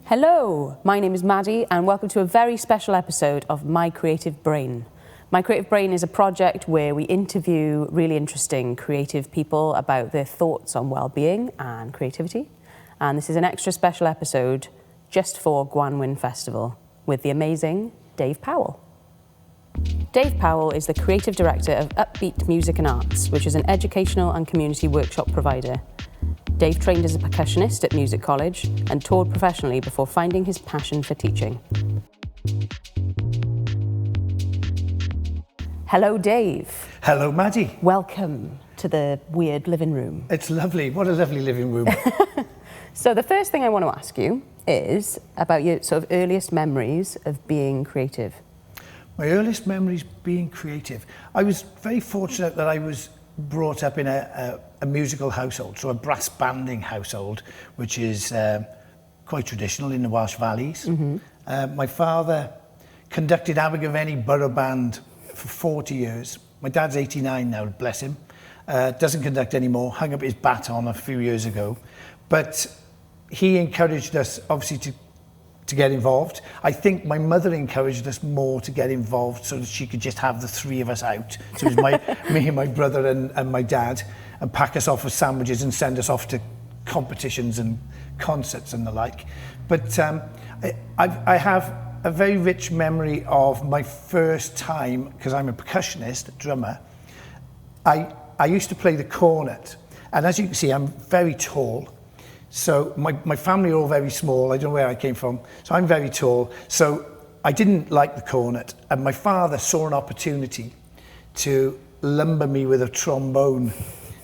Hello, my name is Maddie and welcome to a very special episode of My Creative Brain. My Creative Brain is a project where we interview really interesting creative people about their thoughts on well-being and creativity. And this is an extra special episode just for Gwanwyn Festival with the amazing Dave Powell. Dave Powell is the creative director of Upbeat Music and Arts, which is an educational and community workshop provider. Dave trained as a percussionist at music college and toured professionally before finding his passion for teaching. Hello, Dave. Hello, Maddie. Welcome to the weird living room. It's lovely. What a lovely living room. So the first thing I want to ask you is about your sort of earliest memories of being creative. My earliest memories being creative. I was very fortunate that I was brought up in a musical household, so a brass banding household, which is quite traditional in the Welsh Valleys. Mm-hmm. My father conducted Abergavenny Borough Band for 40 years. My dad's 89 now, bless him. Doesn't conduct anymore, hung up his baton a few years ago. But he encouraged us, obviously, to get involved. I think my mother encouraged us more to get involved so that she could just have the three of us out. So it was me and my brother and my dad, and pack us off with sandwiches and send us off to competitions and concerts and the like. But I have a very rich memory of my first time, because I'm a percussionist, a drummer. I used to play the cornet, and as you can see, I'm very tall. So my family are all very small. I don't know where I came from. So I'm very tall. So I didn't like the cornet. And my father saw an opportunity to lumber me with a trombone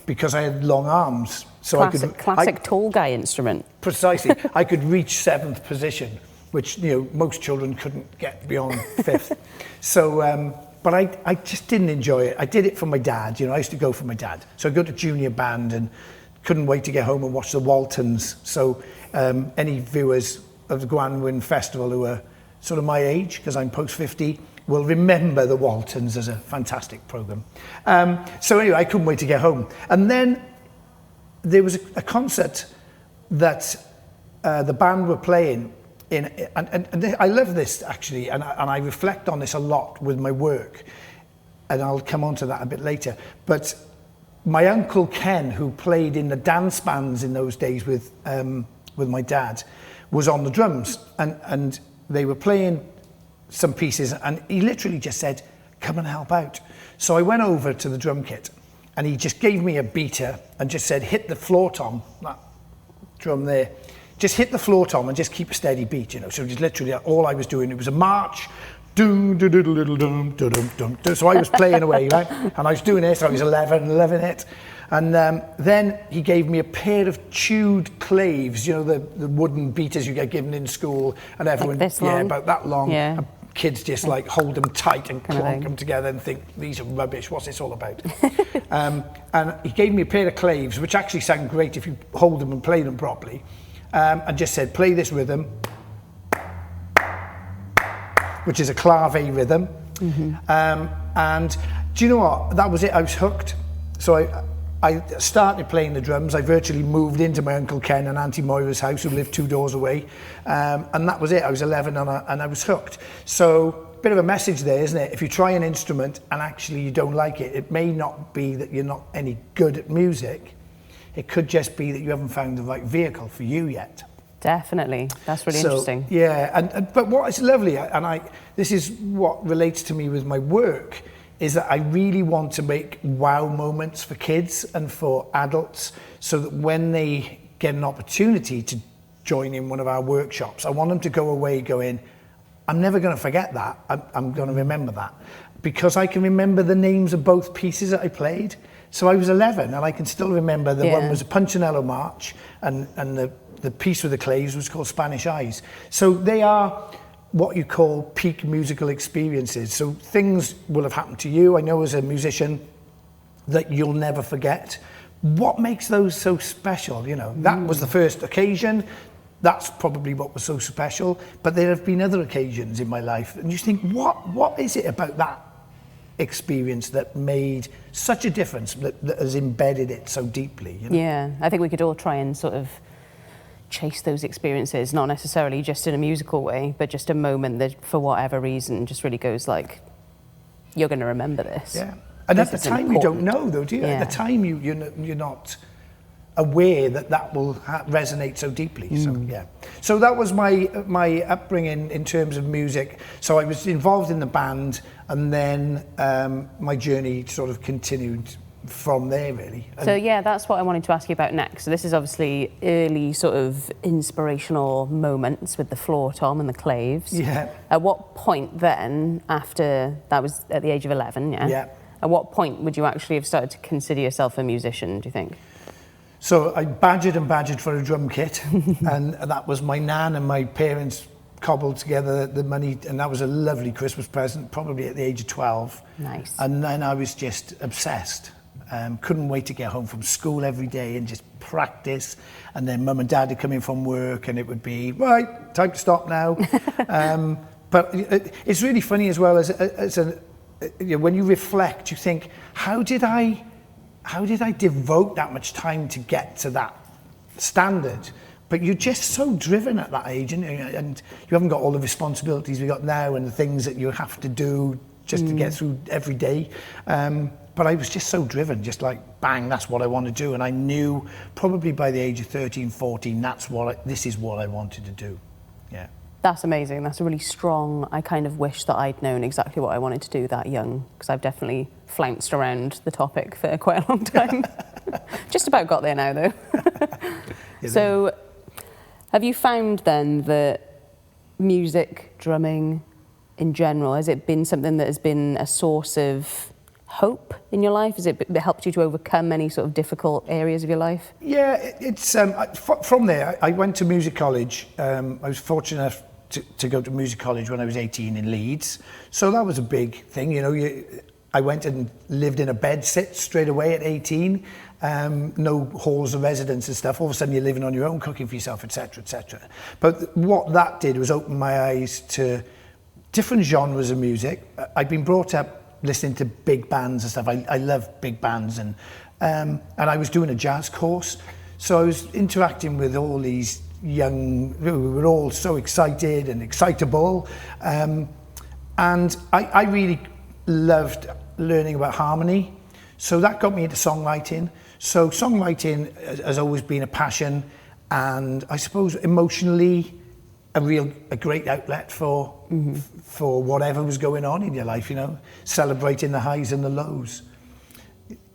because I had long arms. So Classic tall guy instrument. Precisely. I could reach 7th position, which most children couldn't get beyond 5th. So, but I just didn't enjoy it. I did it for my dad. I used to go for my dad. So I'd go to junior band and couldn't wait to get home and watch the Waltons. So any viewers of the Gwanwyn Festival who are sort of my age, because I'm post-50, will remember the Waltons as a fantastic programme. So anyway, I couldn't wait to get home. And then there was a concert that the band were playing in, and I love this actually, and I reflect on this a lot with my work, and I'll come on to that a bit later. But my uncle Ken, who played in the dance bands in those days with my dad, was on the drums, and they were playing some pieces, and he literally just said, "Come and help out." So I went over to the drum kit, and he just gave me a beater and just said, "Hit the floor tom," that drum there. Just hit the floor tom and just keep a steady beat, So just literally all I was doing, it was a march. So I was playing away, right? And I was doing this, I was 11 it. And then he gave me a pair of chewed claves, the wooden beaters you get given in school, and everyone, like this long? About that long. Yeah. And kids just like hold them tight and clonk them together and think, these are rubbish, what's this all about? And he gave me a pair of claves, which actually sound great if you hold them and play them properly, and just said, play this rhythm, which is a clave rhythm. Mm-hmm. And do you know what? That was it. I was hooked. So I started playing the drums. I virtually moved into my Uncle Ken and Auntie Moira's house, who lived 2 doors away. And that was it. I was 11 and I was hooked. So a bit of a message there, isn't it? If you try an instrument and actually you don't like it, it may not be that you're not any good at music. It could just be that you haven't found the right vehicle for you yet. Definitely. That's really interesting. Yeah, but what is lovely, and this is what relates to me with my work, is that I really want to make wow moments for kids and for adults, so that when they get an opportunity to join in one of our workshops, I want them to go away going, I'm never going to forget that. I'm going to remember that, because I can remember the names of both pieces that I played. So I was 11 and I can still remember one was a Punchinello March, and the piece with the claves was called Spanish Eyes. So they are what you call peak musical experiences. So things will have happened to you, I know as a musician, that you'll never forget. What makes those so special? That was the first occasion. That's probably what was so special. But there have been other occasions in my life, and you think, what is it about that experience that made such a difference, that has embedded it so deeply? Yeah, I think we could all try and sort of chase those experiences, not necessarily just in a musical way, but just a moment that for whatever reason just really goes like, you're going to remember this. Yeah. And at the time you don't know though, do you? Yeah. At the time you're not aware that will resonate so deeply. So yeah. So that was my upbringing in terms of music. So I was involved in the band, and then my journey sort of continued from there, really. So yeah, that's what I wanted to ask you about next. So this is obviously early sort of inspirational moments with the floor tom and the claves. Yeah. At what point then, after that was at the age of 11, yeah? Yeah. At what point would you actually have started to consider yourself a musician, do you think? So I badgered for a drum kit, and that was my nan and my parents cobbled together the money, and that was a lovely Christmas present, probably at the age of 12. Nice. And then I was just obsessed. Couldn't wait to get home from school every day and just practice. And then mum and dad would come in from work, and it would be, right, time to stop now. But it's really funny as well, when you reflect, you think, how did I devote that much time to get to that standard? But you're just so driven at that age, and you haven't got all the responsibilities we got now and the things that you have to do just to get through every day. But I was just so driven, just like, bang, that's what I want to do. And I knew probably by the age of 13, 14, this is what I wanted to do. Yeah. That's amazing. That's a really strong, I kind of wish that I'd known exactly what I wanted to do that young, because I've definitely flounced around the topic for quite a long time. Just about got there now, though. So have you found then that music, drumming in general, has it been something that has been a source of hope in your life? Has it helped you to overcome any sort of difficult areas of your life? Yeah, it's from there, I went to music college. I was fortunate enough to go to music college when I was 18 in Leeds. So that was a big thing, you know. I went and lived in a bedsit straight away at 18. No halls of residence and stuff. All of a sudden you're living on your own, cooking for yourself, etc., etc. But what that did was open my eyes to different genres of music. I'd been brought up listening to big bands and stuff. I love big bands, and I was doing a jazz course. So I was interacting with all these young, who were all so excited and excitable. And I really loved learning about harmony. So that got me into songwriting. So songwriting has always been a passion, and I suppose emotionally a great outlet for whatever was going on in your life, you know, celebrating the highs and the lows.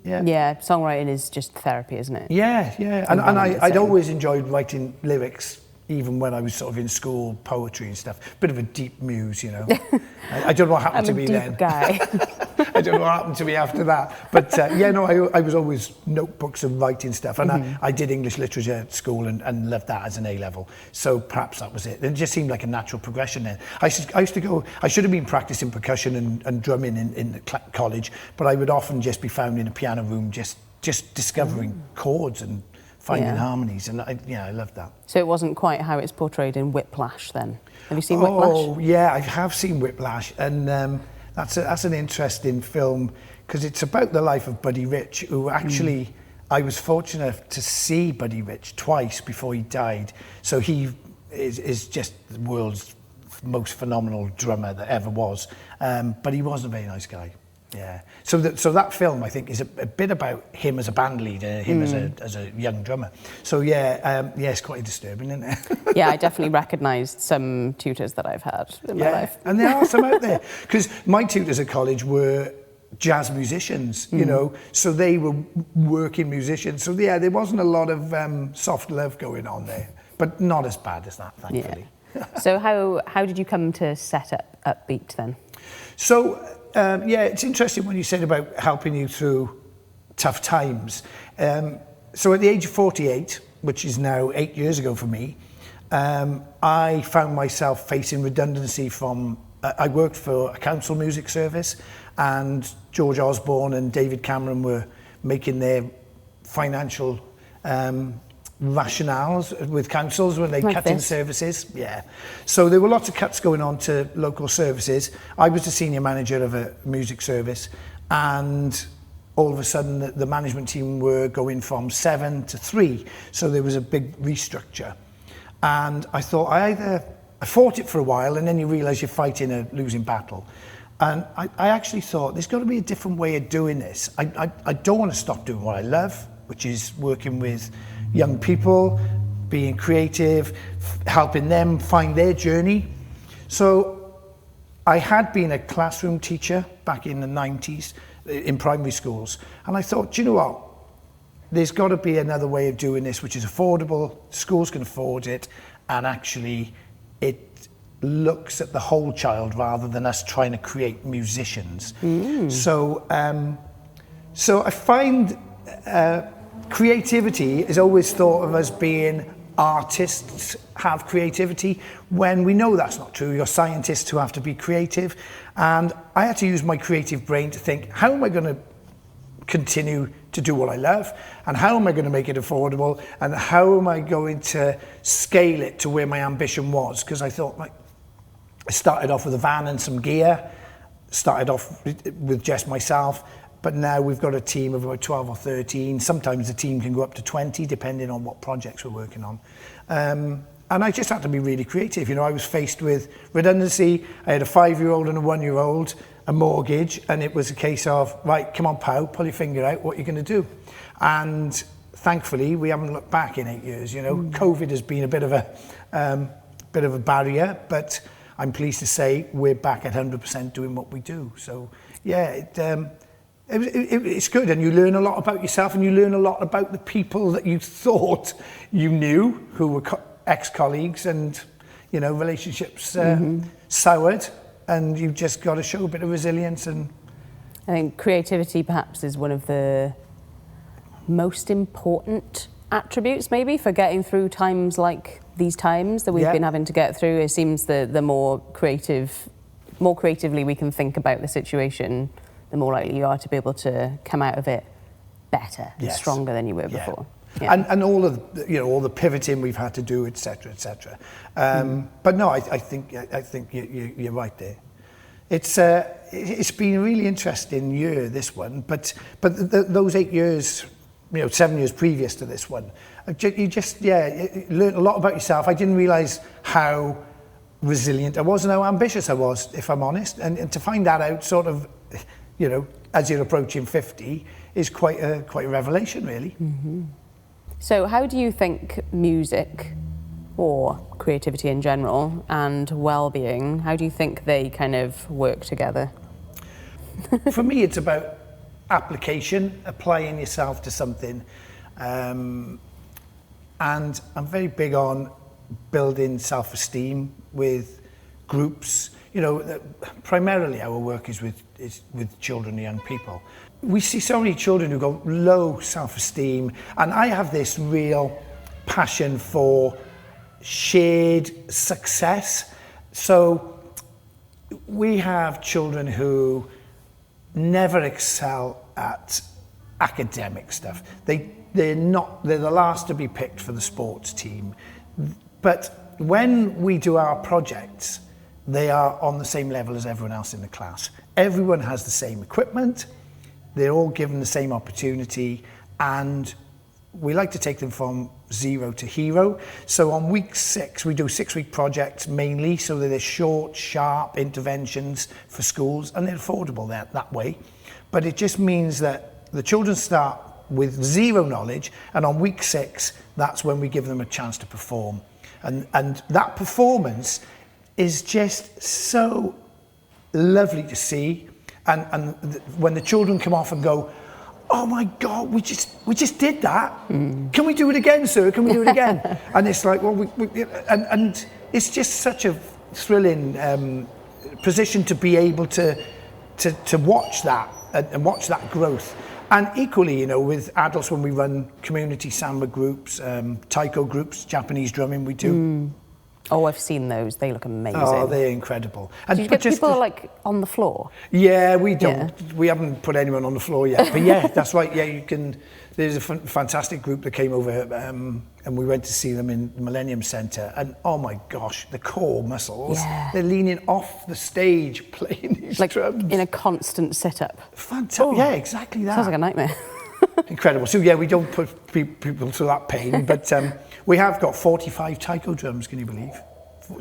Yeah, songwriting is just therapy, isn't it? Yeah. And I'd always enjoyed writing lyrics, even when I was sort of in school, poetry and stuff. Bit of a deep muse, you know. I don't know what happened to me then. I'm a deep guy. I don't know what happened to me after that. But I was always notebooks and writing stuff. And I did English literature at school and loved that as an A-level. So perhaps that was it. It just seemed like a natural progression then. I should have been practicing percussion and drumming in college, but I would often just be found in a piano room just discovering chords and finding harmonies, and I loved that. So it wasn't quite how it's portrayed in Whiplash then? Have you seen Whiplash? Oh yeah, I have seen Whiplash, and that's an interesting film because it's about the life of Buddy Rich, who actually I was fortunate enough to see Buddy Rich twice before he died. So he is just the world's most phenomenal drummer that ever was, but he wasn't a very nice guy. Yeah. So that film, I think, is a bit about him as a band leader, him as a young drummer. So it's quite disturbing, isn't it? Yeah, I definitely recognised some tutors that I've had in my life. And there are some out there. Because my tutors at college were jazz musicians, you know, so they were working musicians. So there wasn't a lot of soft love going on there, but not as bad as that, thankfully. Yeah. So how did you come to set up Upbeat then? So it's interesting when you said about helping you through tough times. So at the age of 48, which is now 8 years ago for me, I found myself facing redundancy from, I worked for a council music service, and George Osborne and David Cameron were making their financial rationales with councils when they cut in services. Yeah. So there were lots of cuts going on to local services. I was the senior manager of a music service, and all of a sudden the management team were going from 7 to 3. So there was a big restructure. And I thought I fought it for a while, and then you realise you're fighting a losing battle. And I actually thought there's got to be a different way of doing this. I don't want to stop doing what I love, which is working with young people, being creative, helping them find their journey. So I had been a classroom teacher back in the 90s in primary schools. And I thought, do you know what? There's got to be another way of doing this, which is affordable, schools can afford it, and actually it looks at the whole child rather than us trying to create musicians. So I find creativity is always thought of as being artists have creativity, when we know that's not true. You're scientists who have to be creative. And I had to use my creative brain to think, how am I going to continue to do what I love, and how am I going to make it affordable, and how am I going to scale it to where my ambition was? Because I thought, I started off with a van and some gear, started off with just myself, but now we've got a team of about 12 or 13. Sometimes the team can go up to 20, depending on what projects we're working on. And I just had to be really creative. You know, I was faced with redundancy. I had a 5-year-old and a 1-year-old, a mortgage, and it was a case of, right, come on, Pow, pull your finger out, what are you going to do? And thankfully, we haven't looked back in 8 years. You know, COVID has been a bit of a barrier, but I'm pleased to say we're back at 100% doing what we do. So, yeah, it's good, and you learn a lot about yourself, and you learn a lot about the people that you thought you knew, who were ex-colleagues, and, you know, relationships soured, and you've just got to show a bit of resilience. And I think creativity perhaps is one of the most important attributes maybe for getting through times like these times that we've been having to get through. It seems that the more creatively we can think about the situation, the more likely you are to be able to come out of it better and stronger than you were before. Yeah. And all of the, all the pivoting we've had to do, etc., etc. But no, I think you're right there. It's been a really interesting year, this one. But those 8 years, 7 years previous to this one, you learned a lot about yourself. I didn't realise how resilient I was and how ambitious I was, if I'm honest. And to find that out, sort of, as you're approaching 50, is quite a revelation, really. Mm-hmm. So how do you think music, or creativity in general, and well-being, how do you think they kind of work together? For me, it's about application, applying yourself to something. And I'm very big on building self-esteem with groups. Primarily our work is with children and young people. We see so many children who go low self-esteem, and I have this real passion for shared success. So we have children who never excel at academic stuff. They're the last to be picked for the sports team. But when we do our projects, they are on the same level as everyone else in the class. Everyone has the same equipment. They're all given the same opportunity, and we like to take them from zero to hero. So on week 6, we do 6-week projects mainly, so that they're short, sharp interventions for schools, and they're affordable that way. But it just means that the children start with zero knowledge, and on week 6, that's when we give them a chance to perform. And that performance is just so lovely to see. And when the children come off and go, oh my God, we just did that. Can we do it again, sir? Can we do it again? And it's like, well, and it's just such a thrilling position to be able to watch that and watch that growth. And equally, with adults, when we run community samba groups, taiko groups, Japanese drumming, we do. Oh, I've seen those. They look amazing. Oh, they're incredible. And do you get people like on the floor? Yeah, we don't. Yeah. We haven't put anyone on the floor yet. But yeah, that's right. Yeah, you can. There's a fantastic group that came over, and we went to see them in the Millennium Centre. And oh my gosh, the core muscles. Yeah. They're leaning off the stage playing these drums. In a constant sit-up. Fantastic. Oh, yeah, exactly that. Sounds like a nightmare. incredible. So yeah, we don't put people through that pain, but we have got 45 taiko drums, can you believe?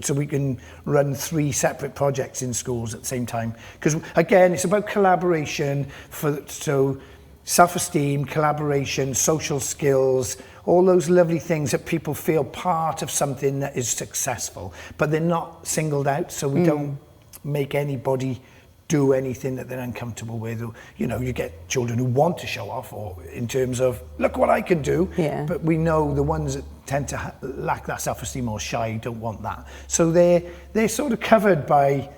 So we can run 3 separate projects in schools at the same time. Because again, it's about collaboration, so self-esteem, collaboration, social skills, all those lovely things that people feel part of something that is successful, but they're not singled out, so we don't make anybody do anything that they're uncomfortable with. Or, you know, you get children who want to show off, or in terms of, look what I can do, but we know the ones that tend to lack that self-esteem or shy don't want that. So they're sort of covered by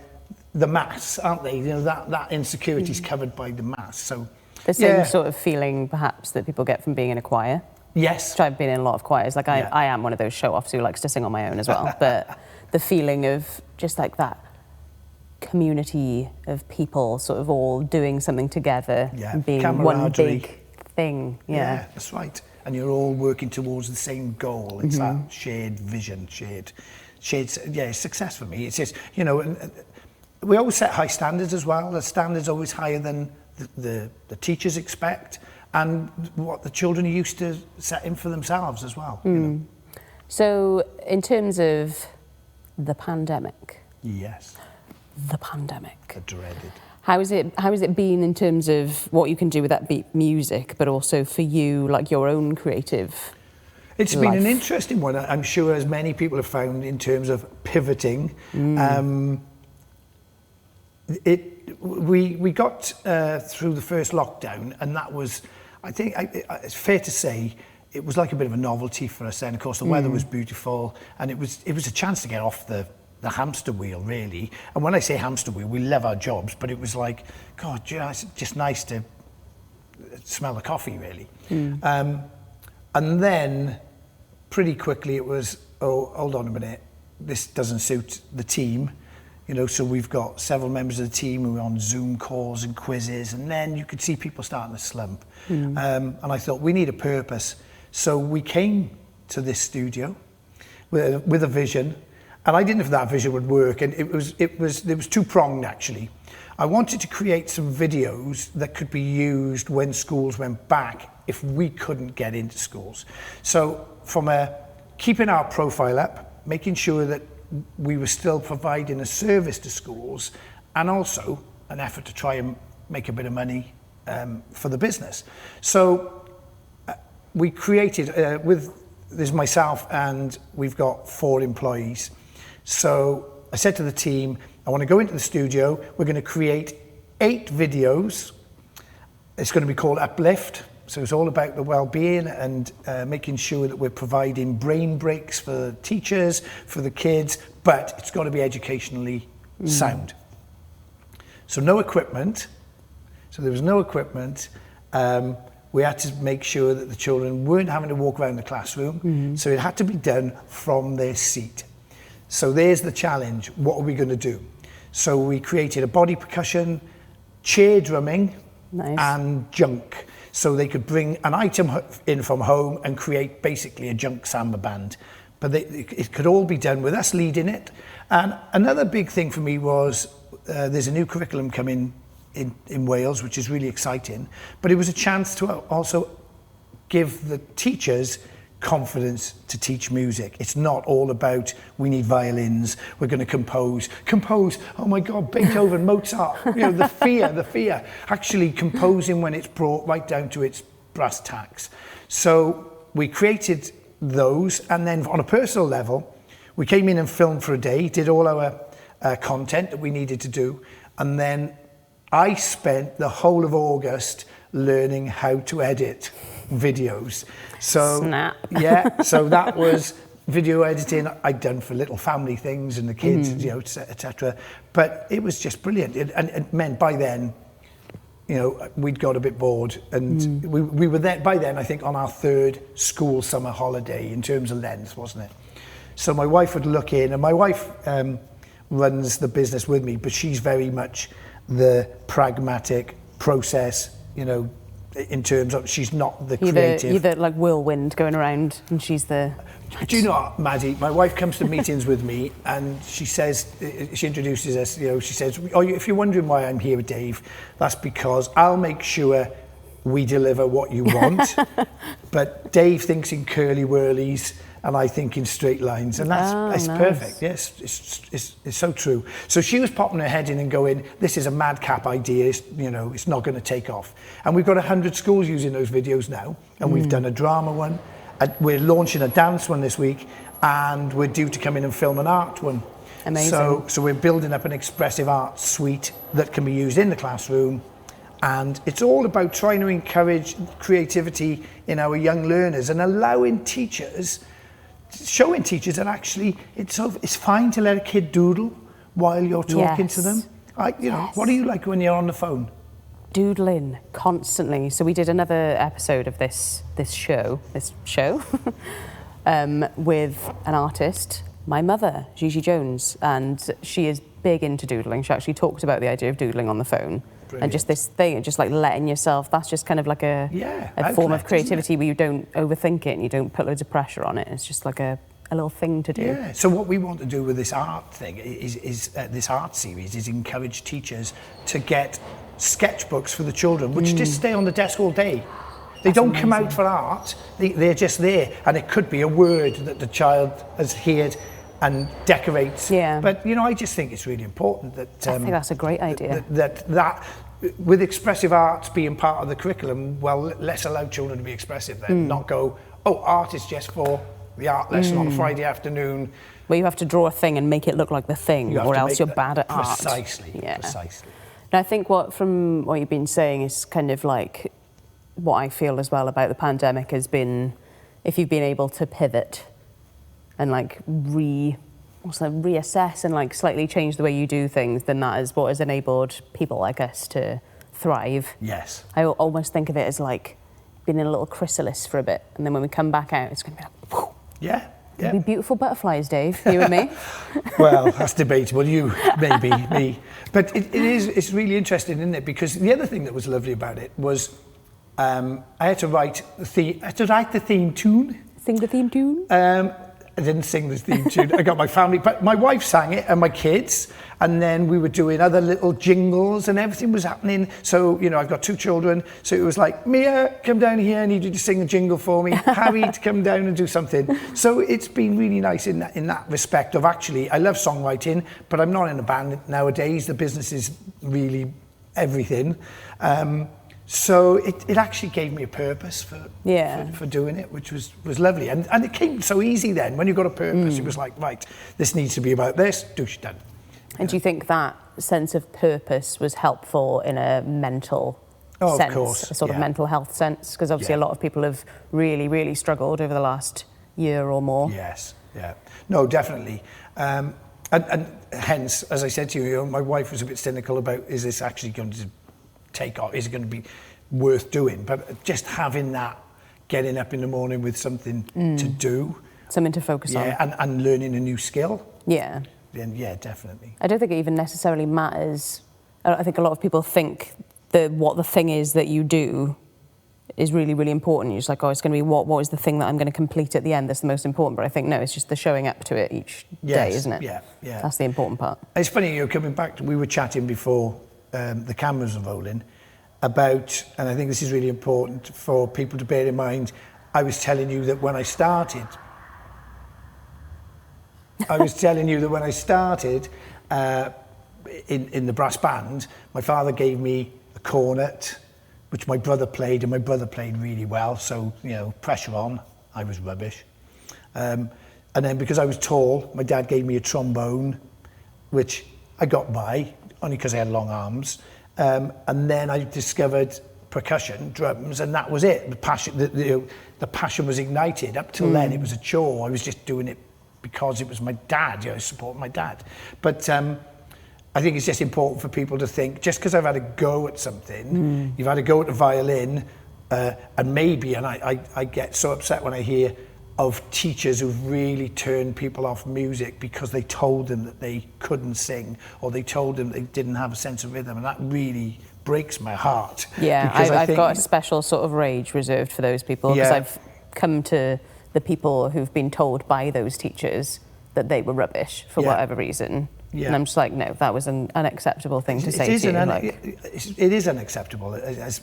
the mass, aren't they? You know, that insecurity is covered by the mass. So the same sort of feeling perhaps that people get from being in a choir. Yes. I've been in a lot of choirs. Like I am one of those show-offs who likes to sing on my own as well. But the feeling of just like that community of people sort of all doing something together and being one big thing. Yeah, that's right. And you're all working towards the same goal. It's that shared vision, shared, success for me. It's just, you know, and we always set high standards as well. The standard's always higher than the teachers expect, and what the children are used to setting for themselves as well. You know? So in terms of the pandemic. Yes. The pandemic. The dreaded. How has it been in terms of what you can do with Upbeat music, but also for you, like your own creative It's life? been an interesting one, I'm sure, as many people have found, in terms of pivoting. We got through the first lockdown, and that was, I think, it's fair to say, it was like a bit of a novelty for us then. Of course, the weather was beautiful, and it was a chance to get off the hamster wheel, really. And when I say hamster wheel, we love our jobs, but it was like, God, it's just nice to smell the coffee, really. And then pretty quickly it was, oh, hold on a minute, this doesn't suit the team. You know, so we've got several members of the team who are on Zoom calls and quizzes, and then you could see people starting to slump. And I thought, we need a purpose. So we came to this studio with a vision, and I didn't know if that vision would work, and it was two-pronged, actually. I wanted to create some videos that could be used when schools went back if we couldn't get into schools. So from keeping our profile up, making sure that we were still providing a service to schools, and also an effort to try and make a bit of money for the business. So we created, there's myself and we've got 4 employees. So I said to the team, I want to go into the studio, we're going to create 8 videos. It's going to be called Uplift. So it's all about the well-being and making sure that we're providing brain breaks for teachers, for the kids, but it's got to be educationally sound. So no equipment. So there was no equipment. We had to make sure that the children weren't having to walk around the classroom. So it had to be done from their seat. So there's the challenge. What are we going to do? So we created a body percussion, chair drumming, and junk. So they could bring an item in from home and create basically a junk samba band. But it could all be done with us leading it. And another big thing for me was there's a new curriculum coming in Wales, which is really exciting. But it was a chance to also give the teachers confidence to teach music. It's not all about, we need violins, we're going to compose, oh my God, Beethoven, Mozart, you know, the fear, actually composing when it's brought right down to its brass tacks. So we created those, and then on a personal level, we came in and filmed for a day, did all our content that we needed to do, and then I spent the whole of August learning how to edit videos. So Snap. Yeah, so that was video editing I'd done for little family things and the kids, you know, etc. But it was just brilliant, and it meant by then, you know, we'd got a bit bored, and we were there by then, I think, on our 3rd school summer holiday in terms of length, wasn't it? So my wife would look in, and my wife runs the business with me, but she's very much the pragmatic process, you know, in terms of, she's not the creative. You're the like whirlwind going around, and she's the... Do you know what, Maddie? My wife comes to meetings with me, and she says, she introduces us, you know, she says, if you're wondering why I'm here with Dave, that's because I'll make sure we deliver what you want. But Dave thinks in curly whirlies and I think in straight lines, and that's nice. perfect. Yes, it's so true. So she was popping her head in and going, this is a madcap idea, it's not going to take off. And we've got 100 schools using those videos now, and we've done a drama one, we're launching a dance one this week, and we're due to come in and film an art one. Amazing. So we're building up an expressive art suite that can be used in the classroom, and it's all about trying to encourage creativity in our young learners and showing teachers that actually it's fine to let a kid doodle while you're talking to them. What do you like when you're on the phone? Doodling constantly. So we did another episode of this show with an artist, my mother, Gigi Jones, and she is big into doodling. She actually talked about the idea of doodling on the phone. Brilliant. And just this thing, just like letting yourself, that's just kind of like a form of creativity where you don't overthink it and you don't put loads of pressure on it. It's just like a little thing to do. Yeah, so what we want to do with this art thing is this art series is encourage teachers to get sketchbooks for the children, which just stay on the desk all day. They don't come out for art, they're just there. And it could be a word that the child has heard and decorates. Yeah. But, I just think it's really important that... I think that's a great idea. That with expressive arts being part of the curriculum, well, let's allow children to be expressive then, not go, art is just for the art lesson on a Friday afternoon. Where you have to draw a thing and make it look like the thing, or else you're bad at art. Precisely. And I think from what you've been saying is kind of like what I feel as well about the pandemic has been, if you've been able to pivot and like reassess and like slightly change the way you do things, then that is what has enabled people like us to thrive. Yes. I almost think of it as like being in a little chrysalis for a bit, and then when we come back out, it's going to be like, whoo. Yeah. It'll be beautiful butterflies, Dave, you and me. Well, that's debatable. You, maybe, me. But it's really interesting, isn't it? Because the other thing that was lovely about it was I had to write the theme tune. Sing the theme tune? I didn't sing the theme tune. I got my family, but my wife sang it and my kids. And then we were doing other little jingles and everything was happening. So, I've got 2 children. So it was like, Mia, come down here. I need you to sing a jingle for me. Harry, to come down and do something. So it's been really nice in that respect of actually, I love songwriting, but I'm not in a band nowadays. The business is really everything. So it actually gave me a purpose for doing it, which was lovely. And it came so easy then. When you got a purpose, it was like, right, this needs to be about this, done. And do you think that sense of purpose was helpful in a mental sense? Of course, a sort of mental health sense? Because obviously a lot of people have really, really struggled over the last year or more. Yes, yeah. No, definitely. And hence, as I said to you, my wife was a bit cynical about, is this actually going to take off? Is it going to be worth doing? But just having that, getting up in the morning with something to do. Something to focus on. Yeah, and learning a new skill. Yeah. Then, yeah, definitely. I don't think it even necessarily matters. I think a lot of people think that what the thing is that you do is really, really important. You're just like, it's going to be what is the thing that I'm going to complete at the end that's the most important. But I think, no, it's just the showing up to it each day, isn't it? Yeah. That's the important part. It's funny, coming back, we were chatting before the cameras are rolling about, and I think this is really important for people to bear in mind, I was telling you that when I started in the brass band, my father gave me a cornet, which my brother played, and my brother played really well. So, pressure on, I was rubbish. And then because I was tall, my dad gave me a trombone, which I got by, only because I had long arms. And then I discovered percussion, drums, and that was it. The passion was ignited. Up till then, it was a chore. I was just doing it because it was my dad, I supported my dad. But I think it's just important for people to think, just because I've had a go at something, you've had a go at the violin, and maybe, and I get so upset when I hear of teachers who've really turned people off music because they told them that they couldn't sing, or they told them they didn't have a sense of rhythm, and that really breaks my heart. Yeah, I've got a special sort of rage reserved for those people, because I've come to the people who've been told by those teachers that they were rubbish for whatever reason. Yeah. And I'm just like, no, that was an unacceptable thing to say to you. It is unacceptable. As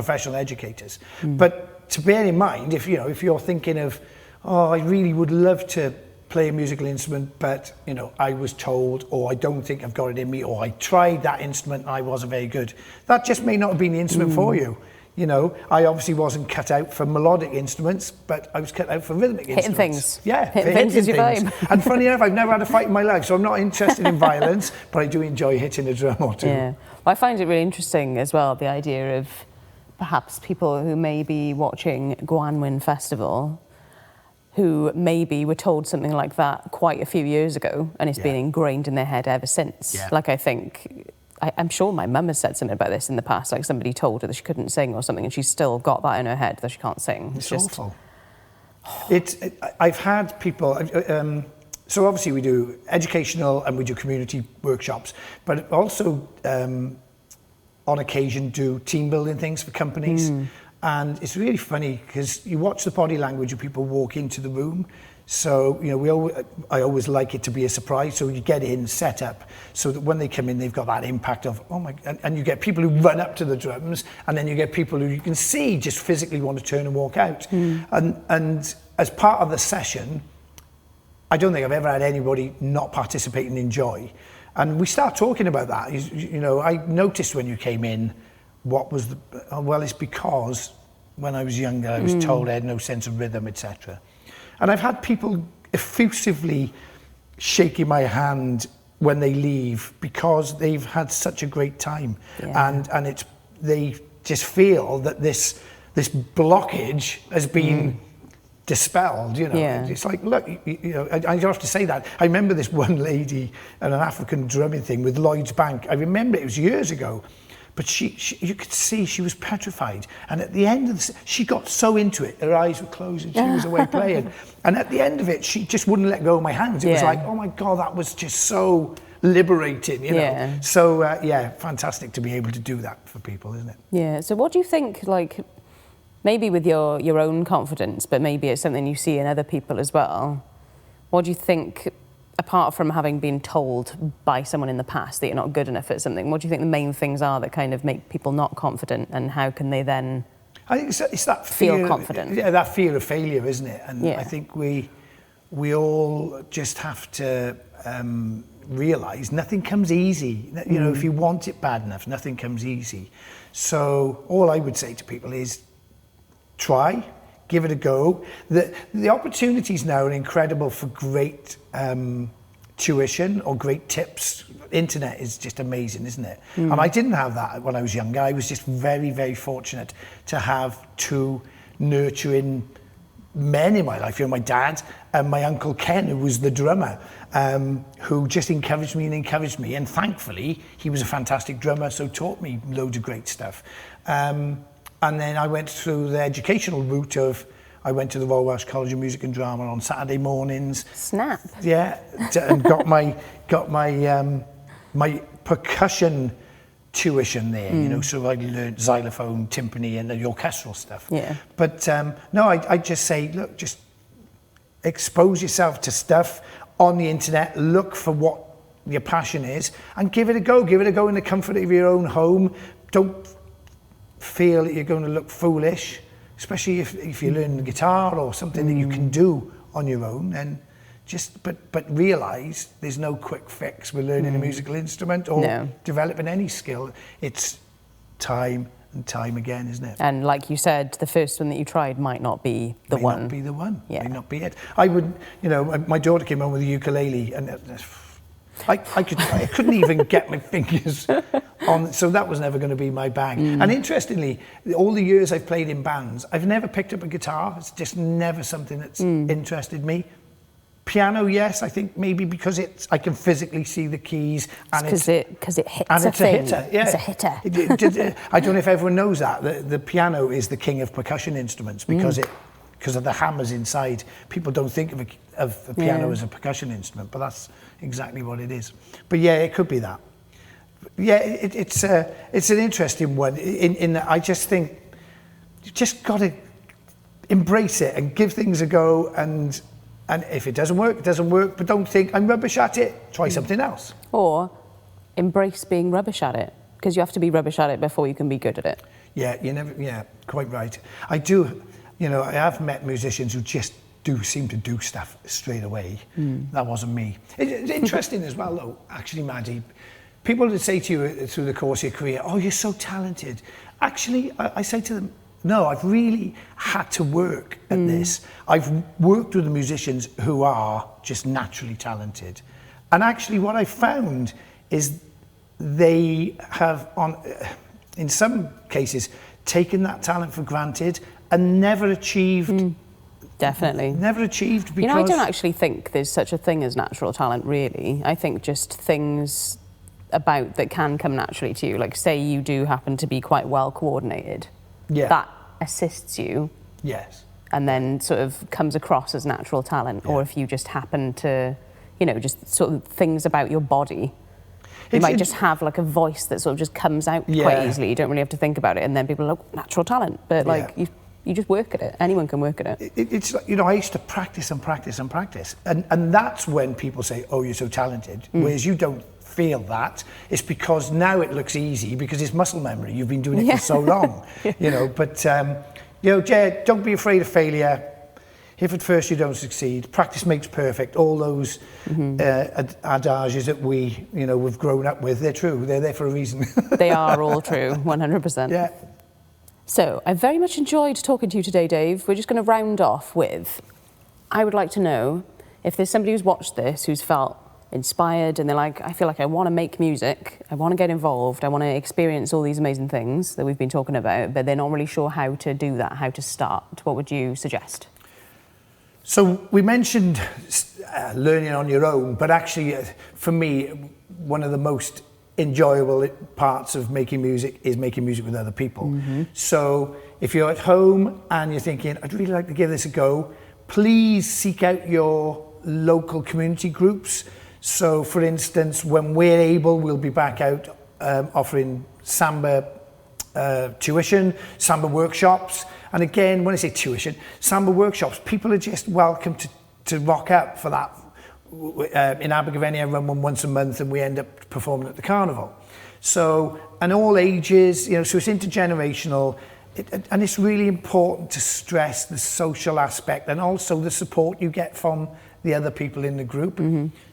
professional educators. But to bear in mind, if you're thinking of, oh, I really would love to play a musical instrument, but I was told, or I don't think I've got it in me, or I tried that instrument and I wasn't very good. That just may not have been the instrument for you. I obviously wasn't cut out for melodic instruments, but I was cut out for rhythmic instruments. Things. Yeah, hitting things is your vibe. And funny enough, I've never had a fight in my life, so I'm not interested in violence, but I do enjoy hitting a drum or two. Yeah. Well, I find it really interesting as well, the idea of perhaps people who may be watching Gwanwyn Festival, who maybe were told something like that quite a few years ago, and it's been ingrained in their head ever since. Yeah. Like, I think, I'm sure my mum has said something about this in the past, like somebody told her that she couldn't sing or something, and she's still got that in her head that she can't sing. It's just awful. I've had people, so obviously we do educational and we do community workshops, but also on occasion do team building things for companies. And it's really funny because you watch the body language of people walk into the room. So, I always like it to be a surprise. So you get in, set up, so that when they come in, they've got that impact of, oh my, and you get people who run up to the drums, and then you get people who you can see just physically want to turn and walk out. And as part of the session, I don't think I've ever had anybody not participate and enjoy. And we start talking about that. I noticed when you came in, what was well, it's because when I was younger, I was told I had no sense of rhythm, etc. And I've had people effusively shaking my hand when they leave because they've had such a great time. And they just feel that this blockage has been dispelled, It's like, look, I have to say that. I remember this one lady at an African drumming thing with Lloyd's Bank. I remember it was years ago. But you could see she was petrified. And at the end of she got so into it, her eyes were closed and she was away playing. And at the end of it, she just wouldn't let go of my hands. It was like, oh my God, that was just so liberating, know. So, fantastic to be able to do that for people, isn't it? Yeah. So what do you think, like, maybe with your own confidence, but maybe it's something you see in other people as well, what do you think, apart from having been told by someone in the past that you're not good enough at something, what do you think the main things are that kind of make people not confident, and how can they then I think it's that fear, feel confident? Yeah, that fear of failure, isn't it? And I think we all just have to realise nothing comes easy. If you want it bad enough, nothing comes easy. So all I would say to people is try. Give it a go. The opportunities now are incredible for great tuition or great tips. Internet is just amazing, isn't it? And I didn't have that when I was younger. I was just very, very fortunate to have two nurturing men in my life. My dad and my uncle Ken, who was the drummer, who just encouraged me. And thankfully, he was a fantastic drummer, so taught me loads of great stuff. And then I went through the educational route of, I went to the Royal Welsh College of Music and Drama on Saturday mornings. Snap. Yeah, and got my percussion tuition there, so I learned xylophone, timpani, and the orchestral stuff. Yeah. But no, I just say, look, just expose yourself to stuff on the internet, look for what your passion is, and give it a go. Give it a go in the comfort of your own home. Don't feel that you're going to look foolish, especially if you learn the guitar or something that you can do on your own. And but realise there's no quick fix with learning a musical instrument or developing any skill. It's time and time again, isn't it? And like you said, the first one that you tried might not be the one. May not be the one. Yeah. May not be it. I would, my daughter came home with a ukulele, and I couldn't even get my fingers on, so that was never going to be my bag. And interestingly, all the years I've played in bands, I've never picked up a guitar. It's just never something that's interested me. Piano, yes, I think maybe because I can physically see the keys, and because it hits, and it's a hitter. Yeah, it's a hitter. I don't know if everyone knows that the piano is the king of percussion instruments because of the hammers inside. People don't think of the piano as a percussion instrument, but that's exactly what it is. But yeah, it could be that. Yeah, it's an interesting one. In that, I just think you just got to embrace it and give things a go. And if it doesn't work, it doesn't work. But don't think I'm rubbish at it. Try something else. Or embrace being rubbish at it, because you have to be rubbish at it before you can be good at it. Yeah, you never. Yeah, quite right. I do. You know, I have met musicians who just do seem to do stuff straight away. That wasn't me. It's interesting as well, though. Actually, Maddie, people that say to you through the course of your career, "Oh, you're so talented." Actually, I say to them, "No, I've really had to work at this. I've worked with the musicians who are just naturally talented." And actually what I found is they have, in some cases, taken that talent for granted and never achieved. Definitely. Never achieved because... You know, I don't actually think there's such a thing as natural talent, really. I think just things about that can come naturally to you. Like, say you do happen to be quite well coordinated. Yeah. That assists you. Yes. And then sort of comes across as natural talent. Yeah. Or if you just happen to, you know, just sort of things about your body. You might just have like a voice that sort of just comes out quite easily. You don't really have to think about it. And then people are like, natural talent. But like, you just work at it. Anyone can work at it. It's like, you know, I used to practice and practice and practice. And that's when people say, oh, you're so talented. Whereas you don't feel that. It's because now it looks easy because it's muscle memory. You've been doing it for so long, you know. But, you know, Jed, don't be afraid of failure. If at first you don't succeed, practice makes perfect. All those adages that we've grown up with, they're true. They're there for a reason. They are all true, 100%. Yeah. So I very much enjoyed talking to you today, Dave. We're just going to round off with, I would like to know if there's somebody who's watched this, who's felt inspired and they're like, I feel like I want to make music, I want to get involved, I want to experience all these amazing things that we've been talking about, but they're not really sure how to do that, how to start. What would you suggest? So we mentioned learning on your own, but actually for me, one of the most enjoyable parts of making music is making music with other people. So if you're at home and you're thinking, I'd really like to give this a go, please seek out your local community groups. So for instance, when we're able, we'll be back out offering samba tuition, samba workshops. And again, when I say tuition, samba workshops, people are just welcome to rock up for that. In Abergavenny, I run one once a month and we end up performing at the carnival. So, and all ages, you know, so it's intergenerational. And it's really important to stress the social aspect and also the support you get from the other people in the group.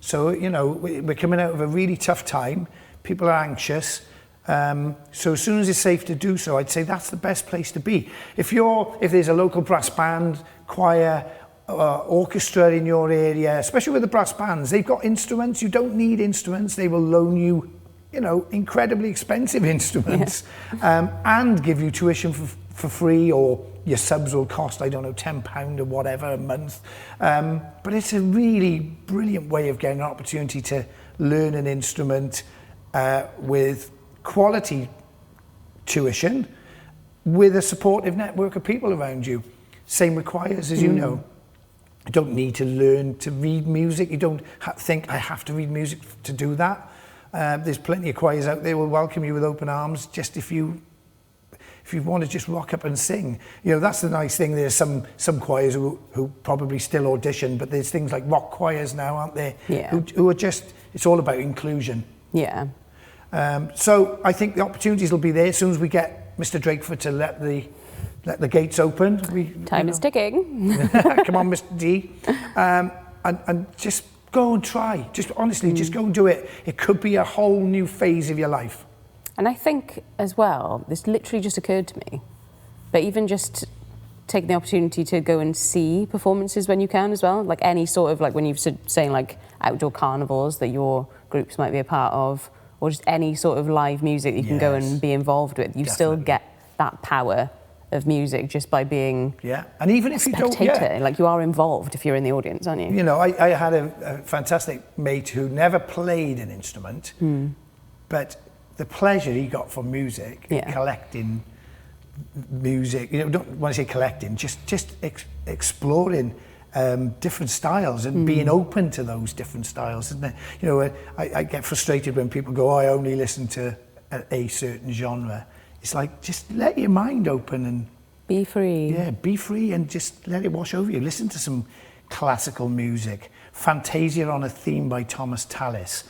So, you know, we're coming out of a really tough time. People are anxious. So as soon as it's safe to do so, I'd say that's the best place to be. If there's a local brass band, choir, orchestra in your area, especially with the brass bands, they've got instruments. You don't need instruments. They will loan you, you know, incredibly expensive instruments, and give you tuition for free, or your subs will cost, I don't know, £10 or whatever a month. But it's a really brilliant way of getting an opportunity to learn an instrument with quality tuition, with a supportive network of people around you. Same with choirs, as you know. You don't need to learn to read music. You don't think I have to read music to do that. There's plenty of choirs out there will welcome you with open arms, just if you want to just rock up and sing. You know, that's the nice thing. There's some choirs who probably still audition, but there's things like rock choirs now, aren't there? Yeah. Who are just, it's all about inclusion. Yeah. So I think the opportunities will be there as soon as we get Mr. Drakeford to let the gates open. Time is ticking. Come on, Mr. D. And just go and try. Just honestly, just go and do it. It could be a whole new phase of your life. And I think as well, this literally just occurred to me, but even just taking the opportunity to go and see performances when you can as well, like any sort of, like when you're saying like outdoor carnivals that your groups might be a part of, or just any sort of live music you can go and be involved with, you still get that power of music just by being and even if you don't, like you are involved if you're in the audience, aren't you? You know, I had a fantastic mate who never played an instrument, but the pleasure he got from music, collecting music, you know, when I say collecting, just exploring different styles and being open to those different styles, isn't it? You know, I get frustrated when people go, oh, I only listen to a certain genre. It's like, just let your mind open and be free. Yeah, be free and just let it wash over you. Listen to some classical music. Fantasia on a Theme by Thomas Tallis.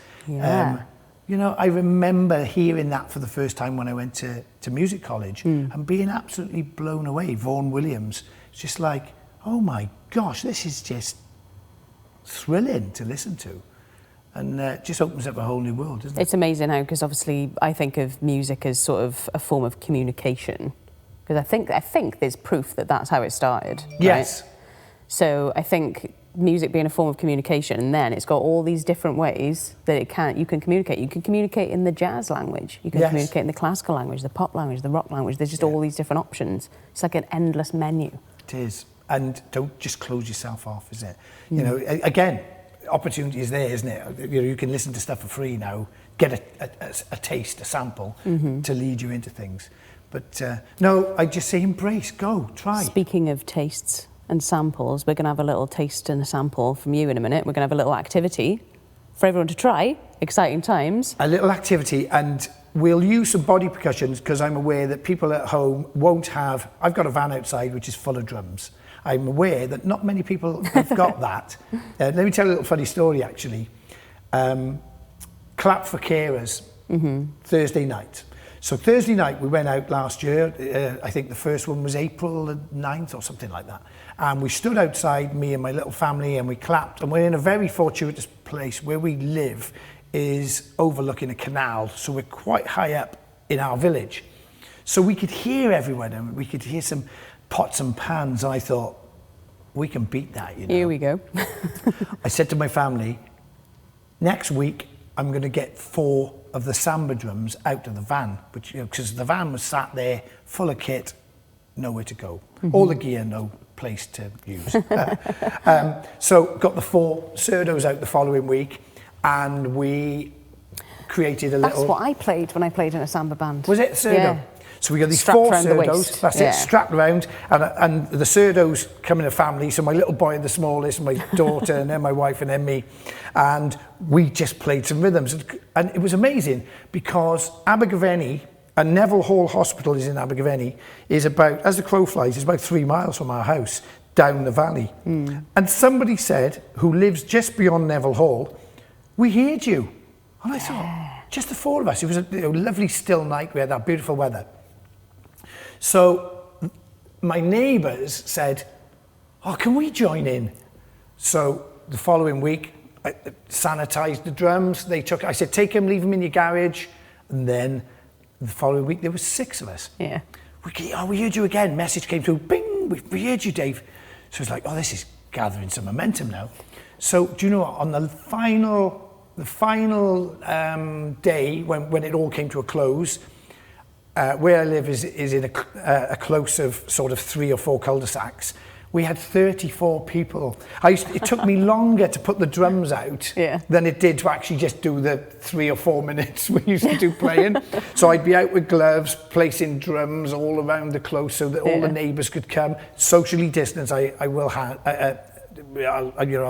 You know, I remember hearing that for the first time when I went to music college and being absolutely blown away. Vaughan Williams, it's just like, oh my gosh, this is just thrilling to listen to. And it just opens up a whole new world, doesn't it? It's amazing how, because obviously I think of music as sort of a form of communication. Because I think there's proof that that's how it started. Yes. Right? So I think music being a form of communication, and then it's got all these different ways that you can communicate. You can communicate in the jazz language. You can communicate in the classical language, the pop language, the rock language. There's just all these different options. It's like an endless menu. It is. And don't just close yourself off, is it? You know, again, opportunity is there, isn't it? You know, you can listen to stuff for free now, get a taste, a sample to lead you into things. But no, I just say embrace, go, try. Speaking of tastes and samples, we're going to have a little taste and a sample from you in a minute. We're going to have a little activity for everyone to try. Exciting times. A little activity, and we'll use some body percussions because I'm aware that people at home won't have... I've got a van outside which is full of drums. I'm aware that not many people have got that. Let me tell you a little funny story, actually. Clap for Carers, Thursday night. So Thursday night, we went out last year. I think the first one was April the 9th or something like that. And we stood outside, me and my little family, and we clapped. And we're in a very fortuitous place. Where we live is overlooking a canal. So we're quite high up in our village. So we could hear everyone, and we could hear some pots and pans. And I thought, we can beat that, you know. Here we go. I said to my family, next week, I'm going to get 4 of the samba drums out of the van, which, you know, because the van was sat there full of kit, nowhere to go. All the gear, no place to use. So got the 4 surdos out the following week, and we created a little... That's what I played when I played in a samba band. Was it surdo? Yeah. So we got these Strapped 4 around the surdos, waist. that's it, strapped around, and the surdos come in a family, so my little boy, the smallest, my daughter, and then my wife, and then me, and we just played some rhythms, and it was amazing, because Abergavenny, and Neville Hall Hospital is in Abergavenny, is about, as the crow flies, is about 3 miles from our house, down the valley. And somebody said, who lives just beyond Neville Hall, we heard you. And I thought, just the 4 of us, it was a lovely still night, we had that beautiful weather. So my neighbours said, oh, can we join in? So the following week, I sanitised the drums. I said, take them, leave them in your garage. And then the following week, there was 6 of us. Yeah. We heard you again. Message came through, bing, we heard you, Dave. So it's like, oh, this is gathering some momentum now. So do you know what? On the final day, when it all came to a close, where I live is in a close of sort of 3 or 4 cul-de-sacs. We had 34 people. It took me longer to put the drums out than it did to actually just do the 3 or 4 minutes we used to do playing. So I'd be out with gloves, placing drums all around the close so that all the neighbours could come. Socially distanced, I'll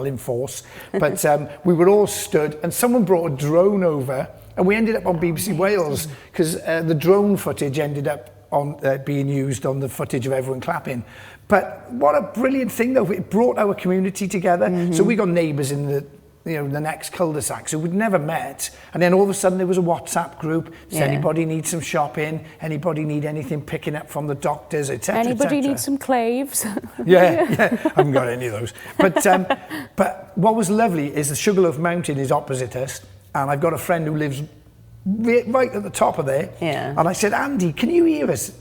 enforce. But we were all stood, and someone brought a drone over. And we ended up on BBC Wales because the drone footage ended up on being used on the footage of everyone clapping. But what a brilliant thing, though. It brought our community together. So we got neighbours in the next cul-de-sac, so we'd never met. And then all of a sudden there was a WhatsApp group. Does anybody need some shopping? Anybody need anything picking up from the doctors, etc. Anybody need some claves? Yeah, I haven't got any of those. But what was lovely is the Sugarloaf Mountain is opposite us. And I've got a friend who lives right at the top of there. Yeah. And I said, Andy, can you hear us?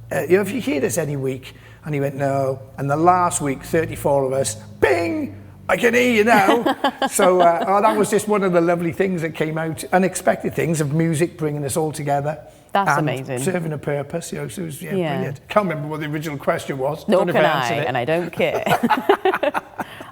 If you hear us any week? And he went, no. And the last week, 34 of us, bing, I can hear you now. So that was just one of the lovely things that came out, unexpected things of music bringing us all together. That's amazing. Serving a purpose, so it was brilliant. Can't remember what the original question was. Nor can I, and I don't care.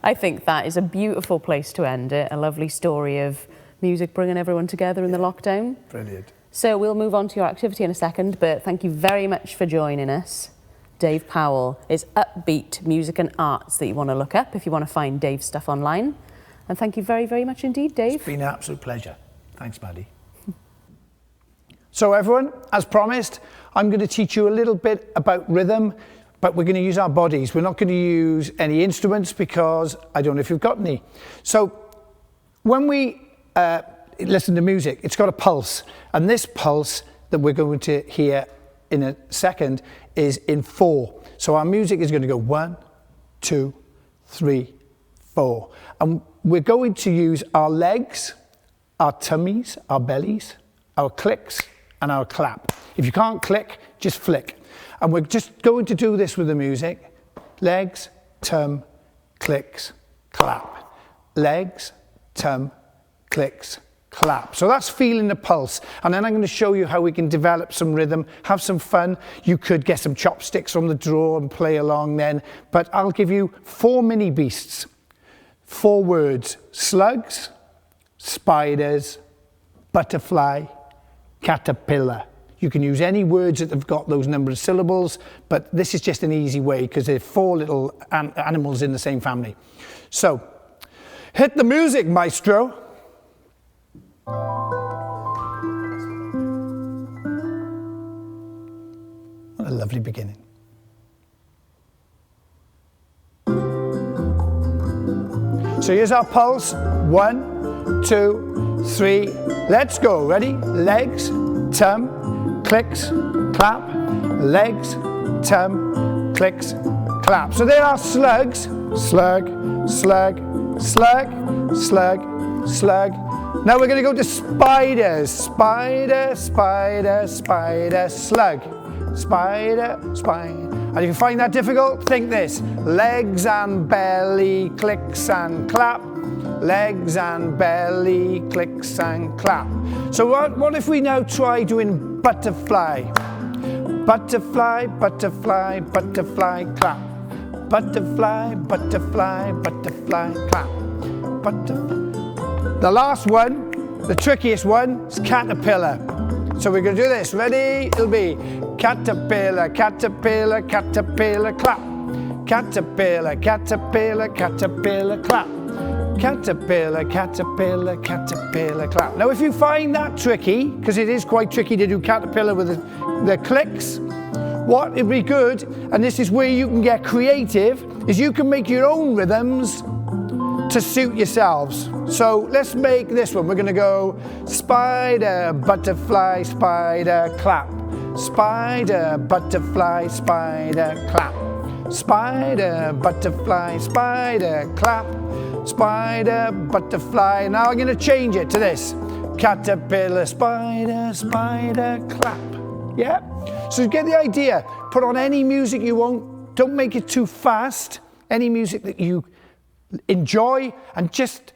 I think that is a beautiful place to end it, a lovely story of music bringing everyone together in the lockdown. Brilliant. So we'll move on to your activity in a second, but thank you very much for joining us. Dave Powell is Upbeat Music and Arts that you want to look up if you want to find Dave's stuff online. And thank you very, very much indeed, Dave. It's been an absolute pleasure. Thanks, Maddie. So everyone, as promised, I'm going to teach you a little bit about rhythm, but we're going to use our bodies. We're not going to use any instruments because I don't know if you've got any. So when we listen to music, it's got a pulse. And this pulse that we're going to hear in a second is in 4. So our music is going to go 1, 2, 3, 4. And we're going to use our legs, our tummies, our bellies, our clicks, and our clap. If you can't click, just flick. And we're just going to do this with the music. Legs, tum, clicks, clap. Legs, tum, clicks, clap. So that's feeling the pulse. And then I'm going to show you how we can develop some rhythm, have some fun. You could get some chopsticks from the drawer and play along then. But I'll give you 4 mini beasts. 4 words: slugs, spiders, butterfly, caterpillar. You can use any words that have got those number of syllables, but this is just an easy way because they're 4 little animals in the same family. So, hit the music, maestro. What a lovely beginning. So here's our pulse. 1, 2, 3. Let's go. Ready? Legs, tum, clicks, clap. Legs, tum, clicks, clap. So there are slugs. Slug, slug, slug, slug, slug. Now we're going to go to spiders. Spider, spider, spider, slug. Spider, spider. And if you find that difficult, think this. Legs and belly, clicks and clap. Legs and belly, clicks and clap. So what if we now try doing butterfly? Butterfly, butterfly, butterfly, clap. Butterfly, butterfly, butterfly, clap. Butterfly. The last one, the trickiest one, is caterpillar. So we're going to do this. Ready? It'll be caterpillar, caterpillar, caterpillar, clap. Caterpillar, caterpillar, caterpillar, clap. Caterpillar, caterpillar, caterpillar, clap. Now if you find that tricky, because it is quite tricky to do caterpillar with the clicks, what would be good, and this is where you can get creative, is you can make your own rhythms to suit yourselves. So let's make this one. We're going to go spider, butterfly, spider, clap. Spider, butterfly, spider, clap. Spider, butterfly, spider, clap. Spider, butterfly. Now I'm going to change it to this. Caterpillar, spider, spider, clap. Yeah? So you get the idea. Put on any music you want. Don't make it too fast. Any music that you enjoy, and just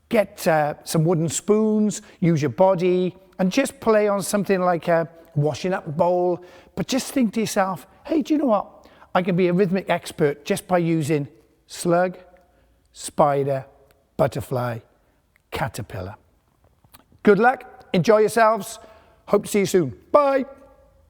get some wooden spoons, use your body, and just play on something like a washing up bowl. But just think to yourself, hey, do you know what? I can be a rhythmic expert just by using slug, spider, butterfly, caterpillar. Good luck, enjoy yourselves. Hope to see you soon. Bye.